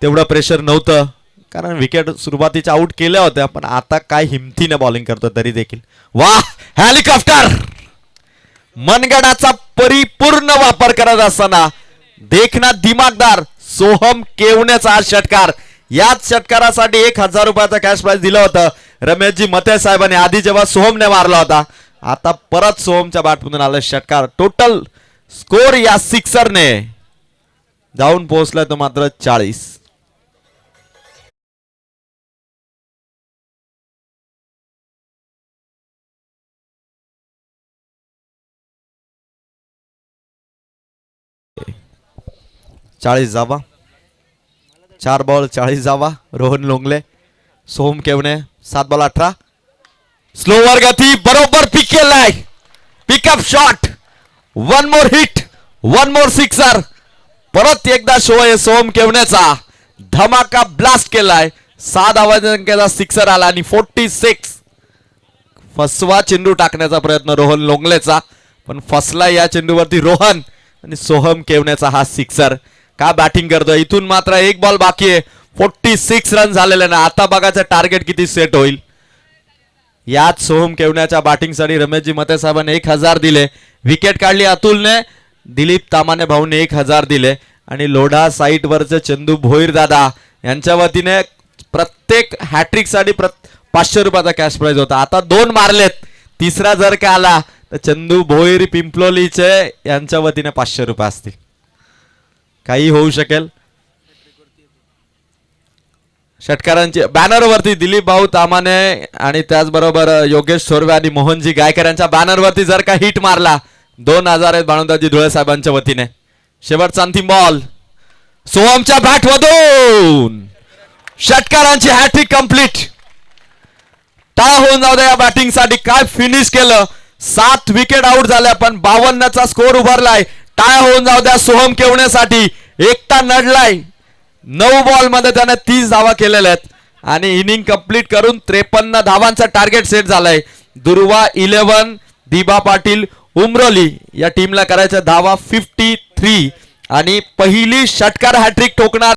तेवढं प्रेशर नव्हतं, कारण विकेट सुरुवातीच्या आउट केल्या होत्या, पण आता काय हिमतीने बॉलिंग करतो तरी देखील. वाह, हेलिकॉप्टर मनगडाचा परिपूर्ण वापर करत असताना देखना दिमागदार सोहम केवण्याचा हा षटकार. याच षटकारासाठी 1000 रुपयाचा कॅश प्राइज दिलं होतं रमेशजी मते साहेबांनी आधी जेव्हा सोहमने मारला होता. आता परत सोहमच्या बॅटमधून आलं षटकार. टोटल स्कोर या सिक्सरने जाऊन पोहोचलाय तो मात्र 40. जावा 4 बॉल 40 जावा. रोहन लोंगले, सोहम केवणे 7 बॉल 18. स्लोवर गती बरोबर पिक केलाय. पिकअप शॉट, 1 मोर हिट, 1 मोर सिक्सर. परत एकदा शो आहे सोहम केवण्याचा. धमाका ब्लास्ट केलाय. 6 धावांचा सिक्सर आला आणि 46. फसवा चेंडू टाकण्याचा प्रयत्न रोहन लोंगलेचा, पण फसला या चेंडूवरती रोहन. आणि सोहम केवण्याचा हा सिक्सर. का बॅटिंग करतोय. इथून मात्र 1 बॉल बाकी आहे. 46 रन झालेले ना. आता बघायचं टार्गेट किती सेट होईल. यात सोहम केवण्याच्या बॅटिंगसाठी रमेशजी मते साहेबांनी 1000 दिले. विकेट काढली अतुलने. दिलीप तामाने भाऊने 1000 दिले. आणि लोढा साईट वरचे चंदू भोईर दादा यांच्या वतीने प्रत्येक हॅट्रिक साठी 500 रुपयाचा कॅश प्राइज होता. आता 2 मारलेत. तिसरा जर का आला तर चंदू भोईर पिंपलोलीचे यांच्या वतीने 500 रुपये असतील. काही होऊ शकेल. षटकारांची बॅनरवरती दिलीप भाऊ तामाने आणि त्याचबरोबर योगेश सोरवे आणि मोहनजी गायकर यांच्या बॅनरवरती जर का हिट मारला 2000 आहेत बाळुंदाजी धुळे साहेबांच्या वतीने. शेवटचा अंतिम बॉल सोहमच्या बॅट मधून षटकारांची हॅट्रिक कंप्लीट. टाळ होऊन जाऊ द्या या बॅटिंग साठी. काय फिनिश केलं. 7 विकेट आउट झाल्या पण 52चा स्कोर उभारलाय. टाळ होऊन जाऊ द्या सोहम केवण्यासाठी. एकटा नडलाय. 9 बॉल मध्ये त्याने 30 धावा केलेल्या आहेत आणि इनिंग कंप्लीट करून 53 धावांचा टार्गेट सेट झालाय. दुर्वा 11, दिबा पाटील, उमरोली या टीमला करायच्या धावा 53 आणि पहिली षटकार हॅट्रिक ठोकणार